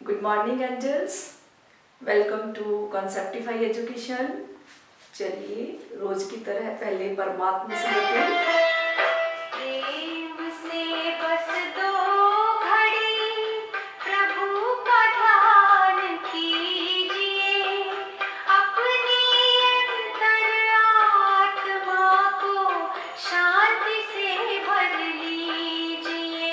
Good morning angels, welcome to conceptify education. चलिए रोज की तरह पहले परमात्मा से मिलते प्रेम से बस दो घड़ी प्रभु का ध्यान कीजिए, अपनी अंतरात्मा को शांति से भर लीजिए,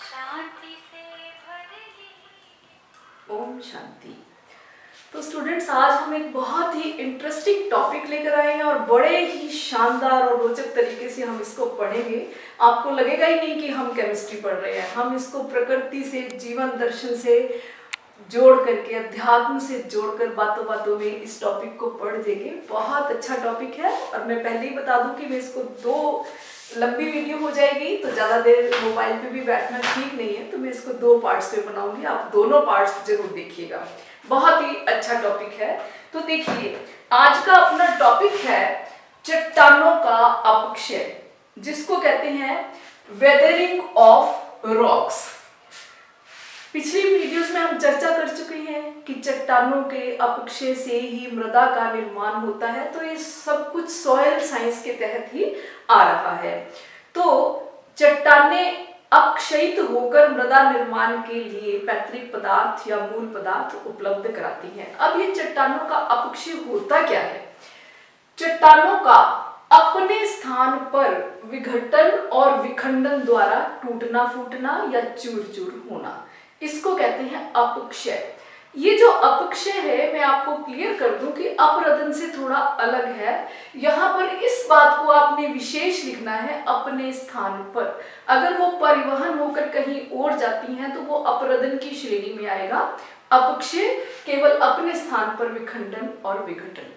शांति से भर लीजिए। ओम शांति। तो स्टूडेंट्स, आज हम एक बहुत ही इंटरेस्टिंग टॉपिक लेकर आए हैं और बड़े ही शानदार और रोचक तरीके से हम इसको पढ़ेंगे। आपको लगेगा ही नहीं कि हम केमिस्ट्री पढ़ रहे हैं। हम इसको प्रकृति से, जीवन दर्शन से जोड़ करके, अध्यात्म से जोड़कर बातों बातों में इस टॉपिक को पढ़ देंगे। बहुत अच्छा टॉपिक है और मैं पहले ही बता दूं कि मैं इसको दो लंबी वीडियो हो जाएगी तो ज़्यादा देर मोबाइल पे भी बैठना ठीक नहीं है, तो मैं इसको दो पार्ट्स में बनाऊंगी। आप दोनों पार्ट्स जरूर देखिएगा, बहुत ही अच्छा टॉपिक है। तो देखिए, आज का अपना टॉपिक है चट्टानों का अपक्षय, जिसको कहते हैं वेदरिंग ऑफ रॉक्स। पिछली वीडियोस में हम चर्चा कर चुके हैं कि चट्टानों के अपक्षय से ही मृदा का निर्माण होता है, तो ये सब कुछ सॉइल साइंस के तहत ही आ रहा है। तो चट्टानें अक्षयित होकर मृदा निर्माण के लिए पैतृक पदार्थ या मूल पदार्थ उपलब्ध कराती हैं। अब ये चट्टानों का अपक्षय होता क्या है? चट्टानों का अपने स्थान पर विघटन और विखंडन द्वारा टूटना फूटना या चूर चूर होना, इसको कहते हैं अपक्षय। ये जो अपक्षय है, मैं आपको क्लियर कर दूं कि अपरदन से थोड़ा अलग है। यहाँ पर इस बात को आपने विशेष लिखना है, अपने स्थान पर। अगर वो परिवहन होकर कहीं और जाती हैं तो वो अपरदन की श्रेणी में आएगा। अपक्षय केवल अपने स्थान पर विखंडन और विघटन।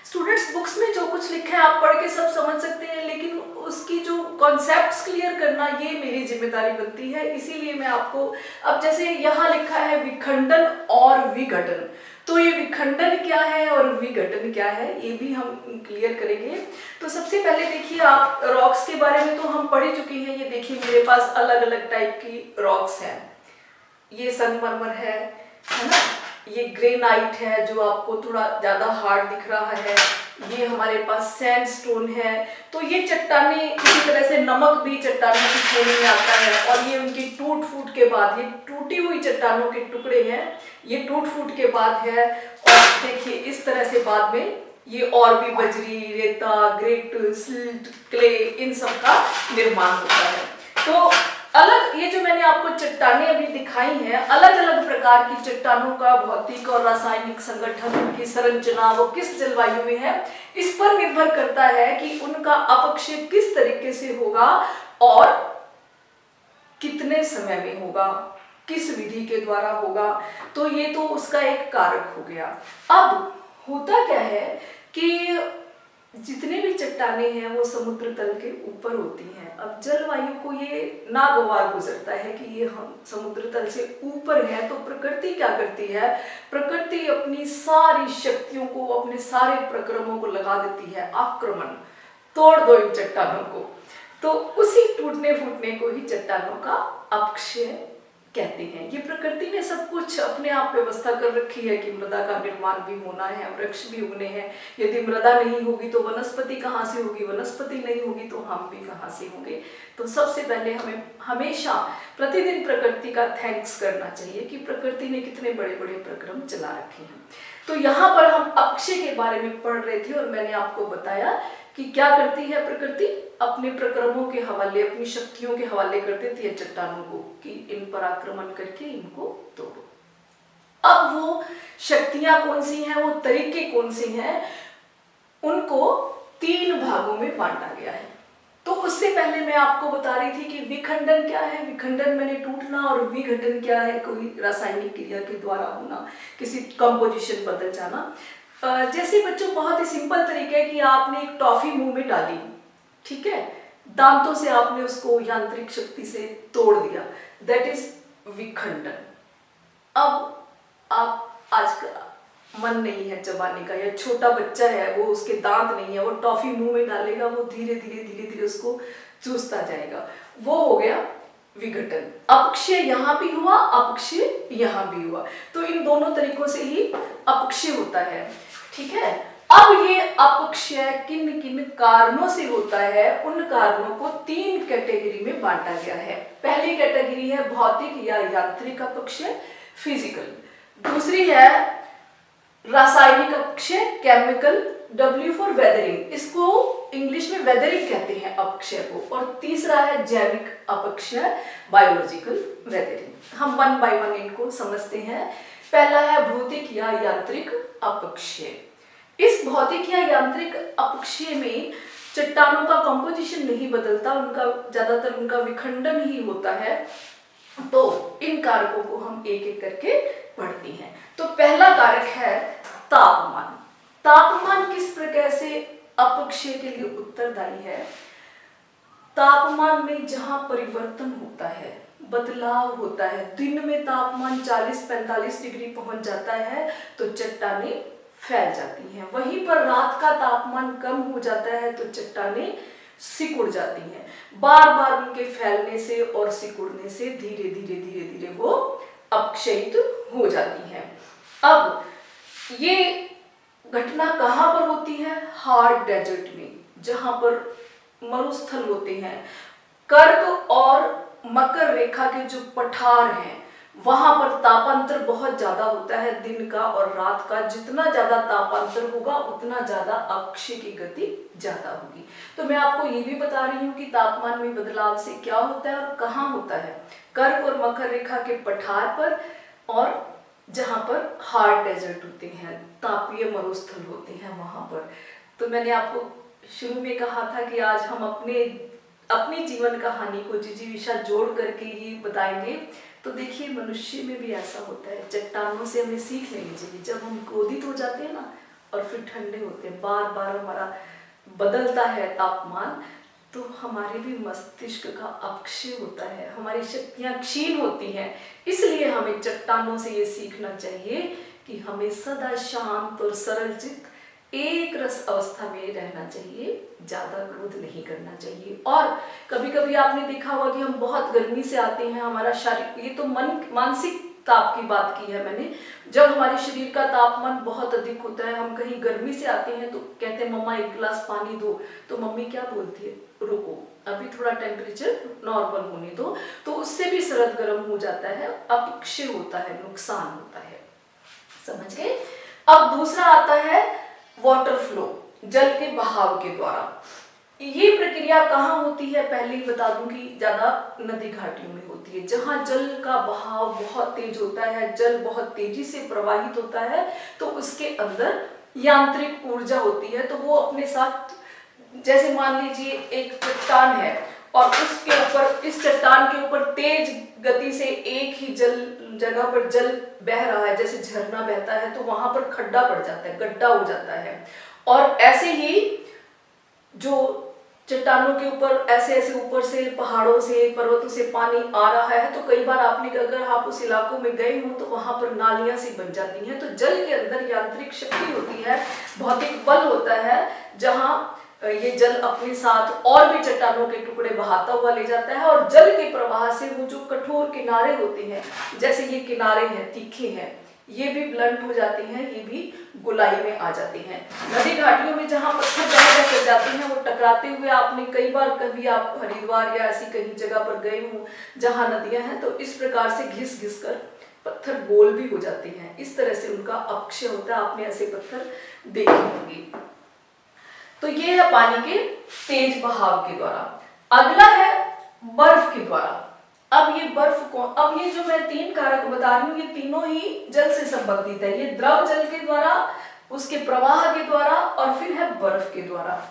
स्टूडेंट्स, बुक्स में जो कुछ लिखा है आप पढ़ के सब समझ सकते हैं, लेकिन उसकी जो कॉन्सेप्ट्स क्लियर करना ये मेरी जिम्मेदारी बनती है। इसीलिए मैं आपको, अब जैसे यहाँ लिखा है विखंडन और विघटन, तो ये विखंडन क्या है और विघटन क्या है ये भी हम क्लियर करेंगे। तो सबसे पहले देखिए, आप रॉक्स के बारे में तो हम पढ़ ही चुके हैं। ये देखिए, मेरे पास अलग अलग टाइप की रॉक्स हैं। ये संगमरमर है ना, ये ग्रेनाइट है जो आपको थोड़ा ज्यादा हार्ड दिख रहा है। ये हमारे पास सैंडस्टोन है। तो ये चट्टाने इसी तरह से, नमक भी चट्टानों की श्रेणी में आता है। और ये उनकी टूट फूट के बाद, ये टूटी हुई चट्टानों के टुकड़े हैं, ये टूट फूट के बाद है। और देखिए इस तरह से बाद में ये और भी बजरी, रेता, ग्रेट, सिल्ट, क्ले, इन सब का निर्माण होता है। तो अलग, ये जो मैंने आपको चट्टानें अभी दिखाई हैं, अलग अलग प्रकार की चट्टानों का भौतिक और रासायनिक संगठन, उनकी संरचना, वो किस जलवायु में है, इस पर निर्भर करता है कि उनका अपक्षय किस तरीके से होगा और कितने समय में होगा, किस विधि के द्वारा होगा। तो ये तो उसका एक कारक हो गया। अब होता क्या है कि जितने भी चट्टाने हैं वो समुद्र तल के ऊपर होती हैं। अब जलवायु को ये नागवार गुजरता है कि ये हम समुद्र तल से ऊपर है, तो प्रकृति क्या करती है? प्रकृति अपनी सारी शक्तियों को, अपने सारे प्रक्रमों को लगा देती है, आक्रमण, तोड़ दो इन चट्टानों को। तो उसी टूटने फूटने को ही चट्टानों का अपक्षय कहते हैं। ये प्रकृति ने सब कुछ अपने आप व्यवस्था कर रखी है कि मृदा का निर्माण भी होना है, वृक्ष भी उगने हैं। यदि मृदा नहीं होगी तो वनस्पति कहाँ से होगी, वनस्पति नहीं होगी तो हम भी कहाँ से होंगे। तो सबसे पहले हमें हमेशा प्रतिदिन प्रकृति का थैंक्स करना चाहिए कि प्रकृति ने कितने बड़े बड़े प्रक्रम चला रखे हैं। तो यहाँ पर हम अपक्षय के बारे में पढ़ रहे थे और मैंने आपको बताया कि क्या करती है प्रकृति, अपने प्रक्रमों के हवाले, अपनी शक्तियों के हवाले कर देती है चट्टानों को कि इन पर आक्रमण करके इनको तोड़ो। अब वो शक्तियां कौन सी हैं, वो तरीके कौन से हैं, उनको तीन भागों में बांटा गया है। तो उससे पहले मैं आपको बता रही थी कि विखंडन क्या है। विखंडन मैंने टूटना, और विघटन क्या है, कोई रासायनिक क्रिया के द्वारा होना, किसी कंपोजिशन बदल जाना। जैसे बच्चों, बहुत ही सिंपल तरीका है कि आपने एक टॉफी मुंह में डाली, ठीक है, दांतों से आपने उसको यांत्रिक शक्ति से तोड़ दिया, दैट इज विखंडन। अब आप, आज का मन नहीं है चबाने का, या छोटा बच्चा है वो, उसके दांत नहीं है, वो टॉफी मुंह में डालेगा, वो धीरे धीरे धीरे धीरे उसको चूसता जाएगा, वो हो गया विघटन। अपक्षय यहाँ भी हुआ, अपक्षय यहाँ भी हुआ, तो इन दोनों तरीकों से ही अपक्षय होता है। ठीक है, अब ये अपक्षय किन किन कारणों से होता है, उन कारणों को 3 कैटेगरी में बांटा गया है। पहली कैटेगरी है भौतिक या यांत्रिक अपक्षय, फिजिकल। दूसरी है रासायनिक अपक्षय, केमिकल, W फॉर वेदरिंग, इसको इंग्लिश में वेदरिंग कहते हैं अपक्षय को। और तीसरा है जैविक अपक्षय, बायोलॉजिकल वेदरिंग। हम 1 बाय 1 इनको समझते हैं। पहला है भौतिक या यांत्रिक अपक्षय। इस भौतिक या यांत्रिक अपक्षय में चट्टानों का कंपोजिशन नहीं बदलता, ज्यादातर उनका विखंडन ही होता है। तो इन कारकों को हम एक एक करके पढ़ते हैं। तो पहला कारक है तापमान। तापमान किस प्रकार से अपक्षय के लिए उत्तरदायी है? तापमान में जहां परिवर्तन होता है, बदलाव होता है, दिन में तापमान 40-45 डिग्री पहुंच जाता है तो चट्टानें फैल जाती हैं। वहीं पर रात का तापमान कम हो जाता है तो चट्टानें सिकुड़ जाती हैं। बार बार उनके फैलने से और सिकुड़ने से धीरे धीरे धीरे धीरे वो अपक्षयित हो जाती हैं। अब ये घटना कहाँ पर होती है? हार्ड डेजर्ट में, जहां पर मरुस्थल होते हैं। कर्क और मकर रेखा के जो पठार हैं वहां पर तापांतर बहुत ज्यादा होता है दिन का और रात का। जितना ज्यादा तापांतर होगा उतना ज्यादा अपक्षय की गति ज्यादा होगी। तो मैं आपको ये भी बता रही हूँ कि तापमान में बदलाव से क्या होता है और कहाँ होता है। कर्क और मकर रेखा के पठार पर और जहां पर हार्ड डेजर्ट होते हैं, तापीय मरुस्थल होते हैं वहां पर। तो मैंने आपको शुरू में कहा था कि आज हम अपनी जीवन कहानी को जिजीविषा जोड़ करके ये बताएंगे। तो देखिए मनुष्य में भी ऐसा होता है, चट्टानों से हमें सीख लेनी चाहिए। जब हम क्रोधित हो जाते हैं ना और फिर ठंडे होते हैं, बार बार हमारा बदलता है तापमान, तो हमारे भी मस्तिष्क का अपक्षय होता है, हमारी शक्तियां क्षीण होती हैं। इसलिए हमें चट्टानों से ये सीखना चाहिए कि हमें सदा शांत और सरल चित्त एक रस अवस्था में रहना चाहिए, ज्यादा क्रोध नहीं करना चाहिए। और कभी कभी आपने देखा होगा कि हम बहुत गर्मी से आते हैं, हमारा शारीरिक, ये तो मानसिक ताप की बात की है मैंने। जब हमारे शरीर का तापमान बहुत अधिक होता है, हम कहीं गर्मी से आते हैं तो कहते हैं मम्मा 1 गिलास पानी दो, तो मम्मी क्या बोलती है? रुको, अभी थोड़ा टेम्परेचर नॉर्मल होने दो। तो उससे भी शरद गर्म हो जाता है, अपक्षय होता है, नुकसान होता है। समझ गए? अब दूसरा आता है वाटर फ्लो, जल के बहाव के द्वारा। ये प्रक्रिया कहाँ होती है? पहले ही बता दूं कि ज्यादा नदी घाटियों में होती है, जहां जल का बहाव बहुत तेज होता है, जल बहुत तेजी से प्रवाहित होता है। तो उसके अंदर यांत्रिक ऊर्जा होती है। तो वो अपने साथ, जैसे मान लीजिए एक चट्टान है और उसके ऊपर, इस चट्टान के ऊपर तेज गति से एक ही जगह पर जल बह रहा है, जैसे झरना बहता है, तो वहां पर खड्डा पड़ जाता है, गड्ढा हो जाता है। और ऐसे ही जो चट्टानों के ऊपर ऐसे ऐसे ऊपर से, पहाड़ों से, पर्वतों से पानी आ रहा है, तो कई बार अगर आप उस इलाकों में गए हो तो वहां पर नालियां सी बन जाती हैं। तो जल के अंदर यांत्रिक शक्ति होती है, भौतिक बल होता है, जहां ये जल अपने साथ और भी चट्टानों के टुकड़े बहाता हुआ ले जाता है। और जल के प्रवाह से वो जो कठोर किनारे होते हैं, जैसे ये किनारे हैं, तीखे हैं, ये भी ब्लंट हो जाते हैं, ये भी गोलाई में आ जाते हैं। नदी घाटियों में जहां पत्थर जगह कर जाते हैं, वो टकराते हुए, आपने कई बार, कभी आप हरिद्वार या ऐसी कहीं जगह पर गए हो जहां नदियां हैं, तो इस प्रकार से घिस घिस कर पत्थर गोल भी हो जाते हैं। इस तरह से उनका अपक्षय होता है। आपने ऐसे पत्थर देखे होंगे। तो ये है पानी के तेज बहाव के द्वारा। अगला है बर्फ के द्वारा। अब ये बर्फ को, अब ये जो मैं 3 कारक बता रही हूँ, ये तीनों ही जल से संबंधित है। ये द्रव जल के द्वारा, उसके प्रवाह के द्वारा, और फिर है बर्फ के द्वारा।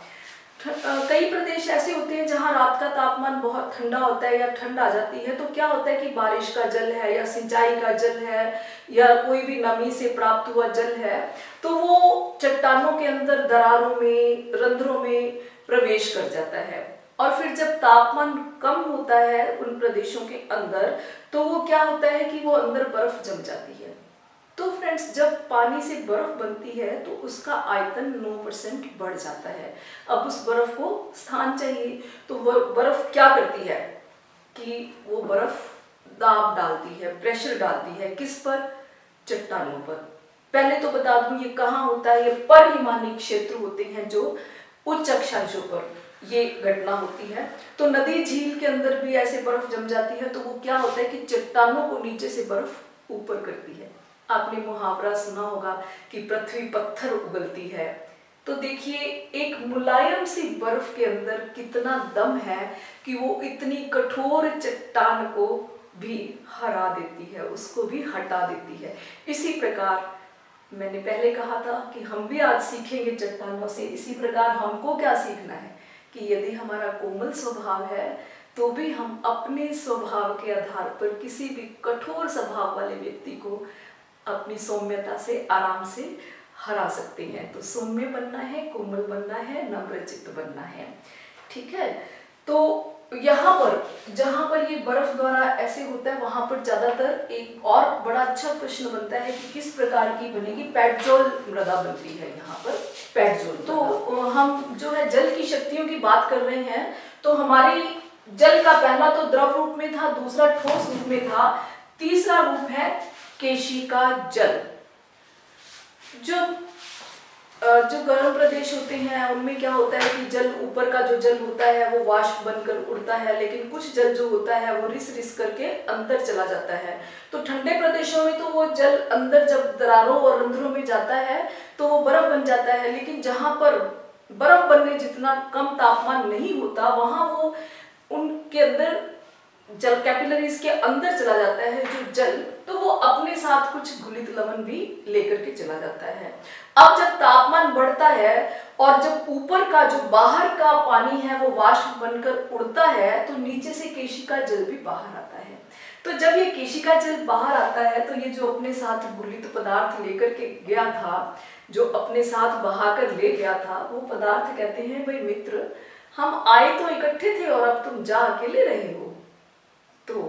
कई प्रदेश ऐसे होते हैं जहां रात का तापमान बहुत ठंडा होता है या ठंड आ जाती है, तो क्या होता है कि बारिश का जल है या सिंचाई का जल है या कोई भी नमी से प्राप्त हुआ जल है, तो वो चट्टानों के अंदर दरारों में, रंध्रों में प्रवेश कर जाता है। और फिर जब तापमान कम होता है उन प्रदेशों के अंदर, तो वो क्या होता है कि वो अंदर बर्फ जम जाती है। तो फ्रेंड्स, जब पानी से बर्फ बनती है तो उसका आयतन 9% बढ़ जाता है। अब उस बर्फ को स्थान चाहिए, तो बर्फ क्या करती है? कि वो बर्फ दाब डालती है, प्रेशर डालती है, किस पर? चट्टानों पर। पहले तो बता दूं ये कहाँ होता है, ये परहिमानी क्षेत्र होते हैं जो उच्च अक्षांशों पर ये घटना होती है। तो नदी झील के अंदर भी ऐसे बर्फ जम जाती है, तो वो क्या होता है कि चट्टानों को नीचे से बर्फ ऊपर करती है। आपने मुहावरा सुना होगा कि पृथ्वी पत्थर उगलती है। तो देखिए एक मुलायम सी बर्फ के अंदर कितना दम है कि वो इतनी कठोर चट्टान को भी हरा देती है, उसको भी हटा देती है। इसी प्रकार मैंने पहले कहा था कि हम भी आज सीखेंगे चट्टानों से। इसी प्रकार हमको क्या सीखना है कि यदि हमारा कोमल स्वभाव है तो भी हम अपने स्वभाव के आधार पर किसी भी कठोर स्वभाव वाले व्यक्ति को अपनी सौम्यता से आराम से हरा सकते हैं। तो सौम्य बनना है, कोमल बनना है, नम्रचित्त बनना है। ठीक है। तो यहाँ पर जहाँ पर ये बर्फ द्वारा ऐसे होता है वहां पर ज्यादातर एक और बड़ा अच्छा प्रश्न बनता है कि किस प्रकार की बनेगी? पेट्रोल मृदा बनती है यहाँ पर, पेट्रोल। तो हम जो है जल की शक्तियों की बात कर रहे हैं, तो हमारी जल का पहला तो द्रव रूप में था, दूसरा ठोस रूप में था, तीसरा रूप है केशिका जल। जो गर्म प्रदेश होते हैं उनमें क्या होता है कि जल, ऊपर का जो जल होता है वो वाष्प बनकर उड़ता है, लेकिन कुछ जल जो होता है वो रिस रिस करके अंदर चला जाता है। तो ठंडे प्रदेशों में तो वो जल अंदर जब दरारों और रंध्रों में जाता है तो वो बर्फ बन जाता है, लेकिन जहां पर बर्फ बनने जितना कम तापमान नहीं होता वहां वो उनके अंदर जल कैपिलरीज के अंदर चला जाता है जो जल, तो वो अपने साथ कुछ घुलित लवण भी लेकर के चला जाता है। अब जब तापमान बढ़ता है और जब ऊपर का जो बाहर का पानी है वो वाष्प बनकर उड़ता है तो नीचे से केशिका जल भी बाहर आता है। तो जब ये केशिका जल बाहर आता है तो ये जो अपने साथ घुलित पदार्थ लेकर के गया था, जो अपने साथ बहाकर ले गया था, वो पदार्थ कहते हैं भाई मित्र, हम आए तो इकट्ठे थे और अब तुम जा अकेले रहे हो। तो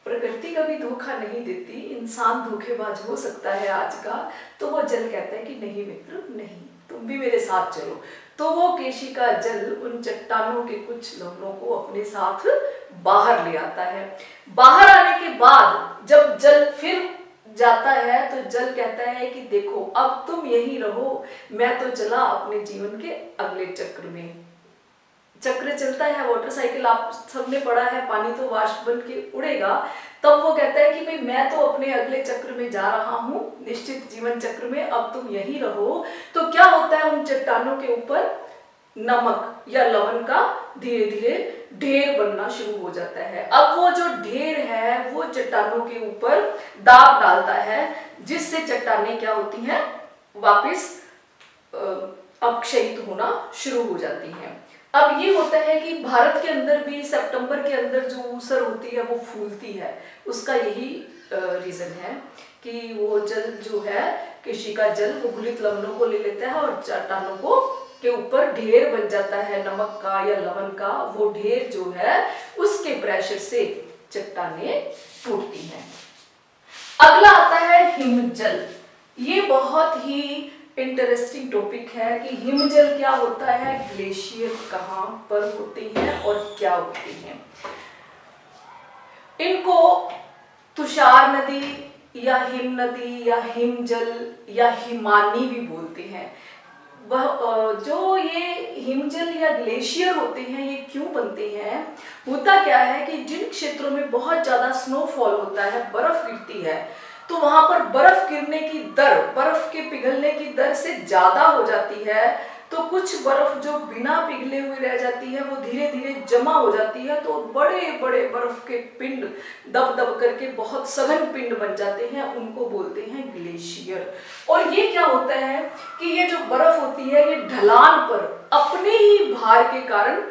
प्रकृति कभी धोखा नहीं देती, इंसान धोखेबाज हो सकता है आज का। तो वो जल कहता है कि नहीं मित्र, नहीं, तुम भी मेरे साथ चलो। तो वो केशिका जल उन चट्टानों के कुछ लवणों को अपने साथ बाहर ले आता है। बाहर आने के बाद जब जल फिर जाता है तो जल कहता है कि देखो अब तुम यहीं रहो, मैं तो चला अपने जीवन के अगले चक्र में। चक्र चलता है, वाटर साइकिल आप सबने पढ़ा है, पानी तो वाष्प बन के उड़ेगा। तब वो कहता है कि भाई मैं तो अपने अगले चक्र में जा रहा हूँ, निश्चित जीवन चक्र में, अब तुम यहीं रहो। तो क्या होता है उन चट्टानों के ऊपर नमक या लवण का धीरे धीरे ढेर बनना शुरू हो जाता है। अब वो जो ढेर है वो चट्टानों के ऊपर दाब डालता है, जिससे चट्टानें क्या होती हैं, वापिस अपक्षयित होना शुरू हो जाती हैं। अब ये होता है कि भारत के अंदर भी सितंबर के अंदर जो ऊसर होती है वो फूलती है। उसका यही रीजन है कि वो जल जो है, केशिका जल, वो घुलित लवणों को ले लेता है और चट्टानों को के ऊपर ढेर बन जाता है नमक का या लवण का। वो ढेर जो है उसके प्रेशर से चट्टानें फूटती हैं। अगला आता है हिमजल। ये बहुत ही इंटरेस्टिंग टॉपिक है कि हिमजल क्या होता है, ग्लेशियर कहाँ पर होते हैं और क्या होते हैं। इनको तुषार नदी या हिम नदी या हिमजल या हिमानी भी बोलते हैं। वह जो ये हिमजल या ग्लेशियर होते हैं ये क्यों बनते हैं? होता क्या है कि जिन क्षेत्रों में बहुत ज्यादा स्नोफॉल होता है, बर्फ गिरती है, तो वहां पर बर्फ गिरने की दर, बर्फ के पिघलने की दर से ज्यादा हो जाती है। तो कुछ बर्फ जो बिना पिघले हुए रह जाती है वो धीरे धीरे जमा हो जाती है, तो बड़े बड़े बर्फ के पिंड दब दब करके बहुत सघन पिंड बन जाते हैं, उनको बोलते हैं ग्लेशियर। और ये क्या होता है कि ये जो बर्फ होती है ये ढलान पर अपने ही भार के कारण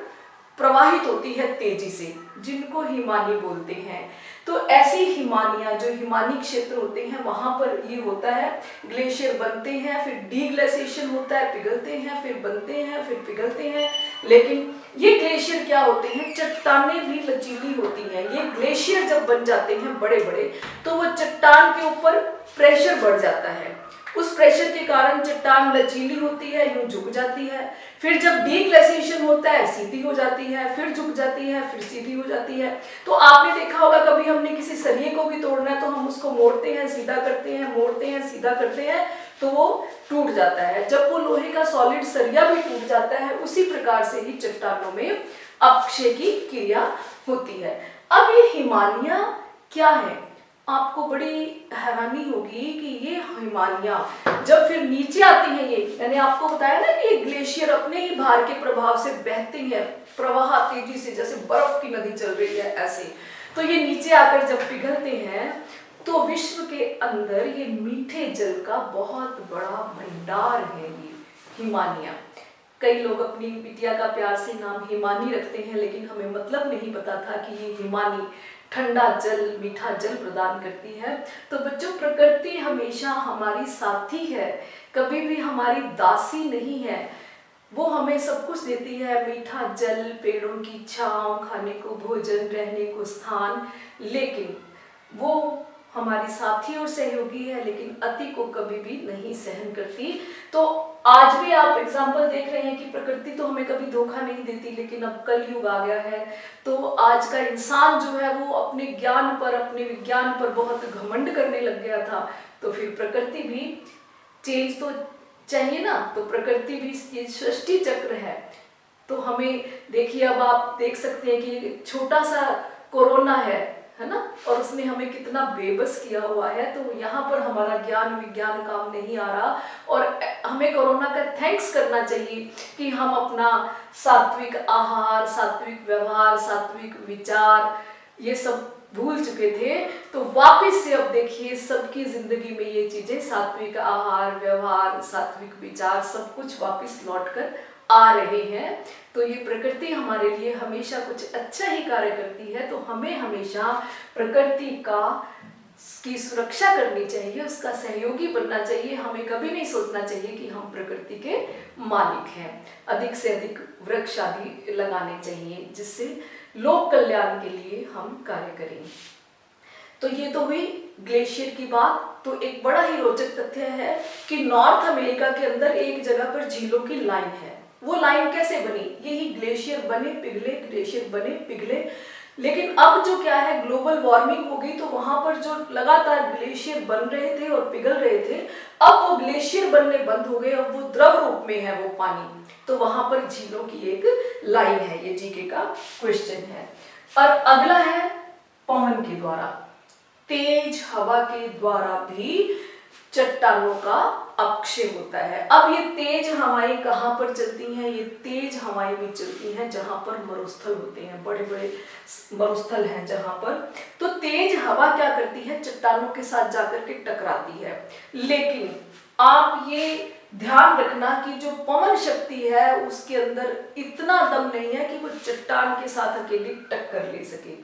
प्रवाहित होती है तेजी से, जिनको हिमानी बोलते हैं। तो ऐसी हिमानियां, जो हिमानी क्षेत्र होते हैं, वहां पर ये होता है, ग्लेशियर बनते हैं, फिर डीग्लेशिएशन होता है, पिघलते हैं, फिर बनते हैं, फिर पिघलते हैं। लेकिन ये ग्लेशियर क्या होते हैं, चट्टानें भी लचीली होती हैं। ये ग्लेशियर जब बन जाते हैं बड़े बड़े, तो वो चट्टान के ऊपर प्रेशर बढ़ जाता है। उस प्रेशर के कारण चट्टान लचीली होती है, यूं झुक जाती है, फिर जब डीग्लेशिएशन होता है सीधी हो जाती है, फिर झुक जाती है, फिर सीधी हो जाती है। तो आपने देखा होगा कभी हमने किसी सरिये को भी तोड़ना है तो हम उसको मोड़ते हैं, सीधा करते हैं, मोड़ते हैं, सीधा करते हैं, तो वो टूट जाता है। जब वो लोहे का सॉलिड सरिया भी टूट जाता है, उसी प्रकार से ही चट्टानों में अपक्षय की क्रिया होती है। अब ये हिमालय क्या है? आपको बड़ी हैरानी होगी कि ये हिमालय जब फिर नीचे आती है, ये मैंने आपको बताया ना कि ये ग्लेशियर अपने ही भार के प्रभाव से बहते हैं, प्रवाह तेजी से, जैसे बर्फ की नदी चल रही है ऐसे। तो ये नीचे आकर जब पिघलते हैं तो विश्व के अंदर ये मीठे जल का बहुत बड़ा भंडार है ये हिमालय। कई लोग अपनी बिटिया का प्यार से नाम हिमानी रखते हैं, लेकिन हमें मतलब नहीं पता था कि ये हिमानी ठंडा जल, मीठा जल प्रदान करती है। तो बच्चों, प्रकृति हमेशा हमारी साथी है, कभी भी हमारी दासी नहीं है। वो हमें सब कुछ देती है, मीठा जल, पेड़ों की छांव, खाने को भोजन, रहने को स्थान, लेकिन वो हमारी साथी और सहयोगी है, लेकिन अति को कभी भी नहीं सहन करती। तो आज भी आप एग्जाम्पल देख रहे हैं कि प्रकृति तो हमें कभी धोखा नहीं देती, लेकिन अब कलयुग आ गया है तो आज का इंसान जो है वो अपने ज्ञान पर, अपने विज्ञान पर बहुत घमंड करने लग गया था। तो फिर प्रकृति भी चेंज तो चाहिए ना, तो प्रकृति भी ये सृष्टि चक्र है। तो हमें देखिए, अब आप देख सकते हैं कि छोटा सा कोरोना है ना, और उसने हमें कितना बेबस किया हुआ है। तो यहाँ पर हमारा ज्ञान विज्ञान काम नहीं आ रहा, और हमें कोरोना का थैंक्स करना चाहिए कि हम अपना सात्विक आहार, सात्विक व्यवहार, सात्विक विचार ये सब भूल चुके थे। तो वापस से अब देखिए सबकी जिंदगी में ये चीजें, सात्विक आहार, व्यवहार, सात्विक विचार, सब कुछ वापस लौट कर आ रहे हैं। तो ये प्रकृति हमारे लिए हमेशा कुछ अच्छा ही कार्य करती है। तो हमें हमेशा प्रकृति की सुरक्षा करनी चाहिए, उसका सहयोगी बनना चाहिए। हमें कभी नहीं सोचना चाहिए कि हम प्रकृति के मालिक हैं। अधिक से अधिक वृक्ष आदि लगाने चाहिए, जिससे लोक कल्याण के लिए हम कार्य करें। तो ये तो हुई ग्लेशियर की बात। तो एक बड़ा ही रोचक तथ्य है कि नॉर्थ अमेरिका के अंदर एक जगह पर झीलों की लाइन है। वो लाइन कैसे बनी? यही ग्लेशियर बने पिघले, ग्लेशियर बने पिघले। लेकिन अब जो क्या है, ग्लोबल वार्मिंग हो गई, तो वहां पर जो लगातार ग्लेशियर बन रहे थे और पिघल रहे थे, अब वो ग्लेशियर बनने बंद हो गए, अब वो द्रव रूप में है वो पानी। तो वहां पर झीलों की एक लाइन है। ये जीके का क्वेश्चन है। और अगला है पवन के द्वारा, तेज हवा के द्वारा भी चट्टानों का अपक्षय होता है। अब ये तेज हवाएं कहाँ पर चलती हैं? ये तेज हवाएं भी चलती हैं जहां पर मरुस्थल होते हैं, बड़े बड़े मरुस्थल हैं जहां पर। तो तेज हवा क्या करती है? चट्टानों के साथ जाकर के टकराती है। लेकिन आप ये ध्यान रखना कि जो पवन शक्ति है उसके अंदर इतना दम नहीं है कि वो चट्टान के साथ अकेली टक्कर ले सके।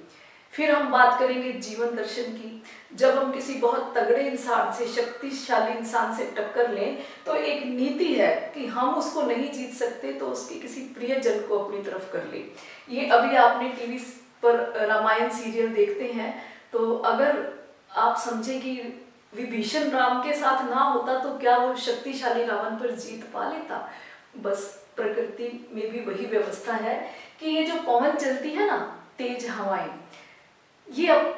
फिर हम बात करेंगे जीवन दर्शन की। जब हम किसी बहुत तगड़े इंसान से, शक्तिशाली इंसान से टक्कर लें, तो एक नीति है कि हम उसको नहीं जीत सकते तो उसके किसी प्रियजन को अपनी तरफ कर ले। ये अभी आपने टीवी पर रामायण सीरियल देखते हैं, तो अगर आप समझे कि विभीषण राम के साथ ना होता तो क्या वो शक्तिशाली रावण पर जीत पा लेता? बस प्रकृति में भी वही व्यवस्था है कि ये जो पवन चलती है ना, तेज हवाएं, ये अब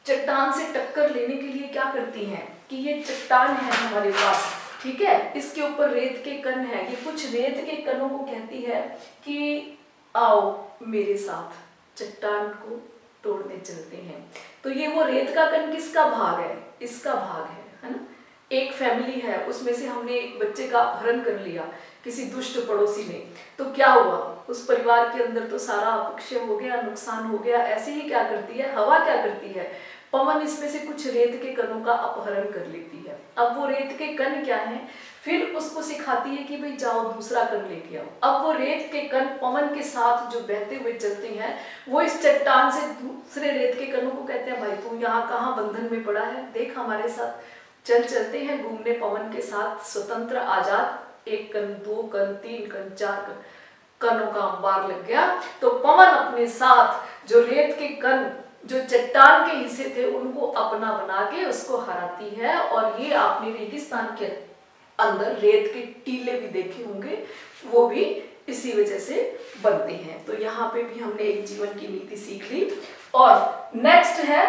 चट्टान से टक्कर लेने के लिए क्या करती हैं कि ये चट्टान है हमारे पास, ठीक है, इसके ऊपर रेत के कण है। ये कुछ रेत के कणों को कहती है कि आओ मेरे साथ, चट्टान को तोड़ने चलते हैं। तो ये वो रेत का कण किसका भाग है? इसका भाग है ना। एक फैमिली है, उसमें से हमने एक बच्चे का अपहरण कर लिया किसी दुष्ट पड़ोसी ने, तो क्या हुआ? उस परिवार के अंदर तो सारा अपक्षय हो गया, नुकसान हो गया। ऐसे ही क्या करती है हवा, क्या करती है पवन, इसमें से कुछ रेत के कणों का अपहरण कर लेती है। अब वो रेत के कण क्या है, फिर उसको सिखाती है कि भाई जाओ दूसरा कण लेके आओ। अब वो रेत के कण पवन के साथ जो बहते हुए चलते हैं, वो इस चट्टान से दूसरे रेत के कणों को कहते हैं, भाई तू यहाँ कहाँ बंधन में पड़ा है, देख हमारे साथ चल, चलते हैं घूमने पवन के साथ, स्वतंत्र आजाद। एक कण, दो कण, तीन कण, चार कण, कणों का अंबार लग गया। तो पवन अपने साथ जो रेत के कण, जो चट्टान के हिस्से थे, उनको अपना बना के उसको हराती है। और ये आपने रेगिस्तान के अंदर रेत के टीले भी देखे होंगे, वो भी इसी वजह से बनते हैं। तो यहाँ पे भी हमने एक जीवन की नीति सीख ली। और नेक्स्ट है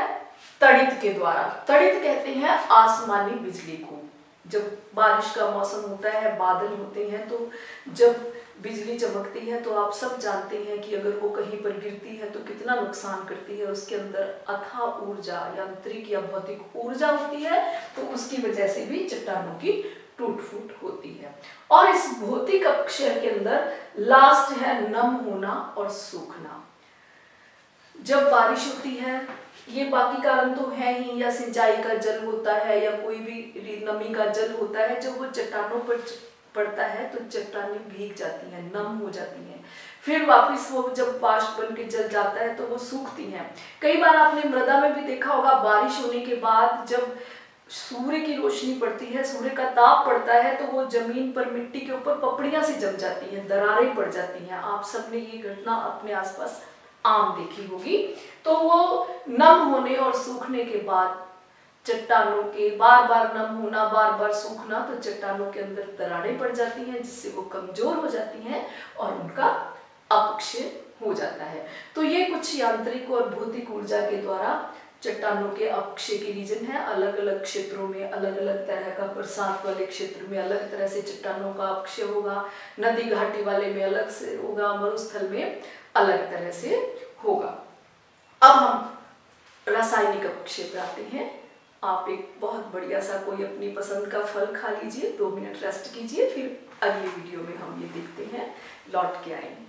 तड़ित के द्वारा। तड़ित कहते हैं आसमानी बिजली को। जब बारिश का मौसम होता है, बादल होते हैं, तो जब बिजली चमकती है तो आप सब जानते हैं कि अगर वो कहीं पर गिरती है तो कितना नुकसान करती है। उसके अंदर अथाह ऊर्जा, यांत्रिक या भौतिक ऊर्जा होती है, तो उसकी वजह से भी चट्टानों की टूट फूट होती है। और इस भौतिक अपक्षय के अंदर लास्ट है नम होना और सूखना। जब बारिश होती है, ये बाकी कारण तो है ही, या सिंचाई का जल होता है या कोई भी नमी का जल होता है, जब वो चट्टानों पर पड़ता है तो चट्टानें भीग जाती हैं, नम हो जाती हैं। फिर वापस वो जब वाष्प बन के जल जाता है तो वो सूखती हैं। कई बार आपने मृदा में भी देखा होगा, बारिश होने के बाद जब सूर्य की रोशनी पड़ती है, सूर्य का ताप पड़ता है, तो वो जमीन पर मिट्टी के ऊपर पपड़ियां सी जम जाती हैं, दरारें पड़ जाती हैं। आप सबने ये घटना अपने आसपास आम देखी होगी। तो वो नम होने और सूखने के बाद चट्टानों के बार बार नम होना, बार बार सूखना, तो चट्टानों के अंदर दरारें पड़ जाती हैं, जिससे वो कमजोर हो जाती हैं और उनका अपक्षय हो जाता है। तो ये कुछ यांत्रिक और भौतिक ऊर्जा के द्वारा चट्टानों के अपक्षय के रीजन है। अलग अलग क्षेत्रों में अलग अलग तरह का, बरसात वाले क्षेत्र में अलग तरह से चट्टानों का अपक्षय होगा, नदी घाटी वाले में अलग से होगा, मरुस्थल में अलग तरह से होगा। अब हम रासायनिक अपक्षय पे आते हैं। आप एक बहुत बढ़िया सा कोई अपनी पसंद का फल खा लीजिए, 2 मिनट रेस्ट कीजिए, फिर अगली वीडियो में हम ये देखते हैं, लौट के आएंगे।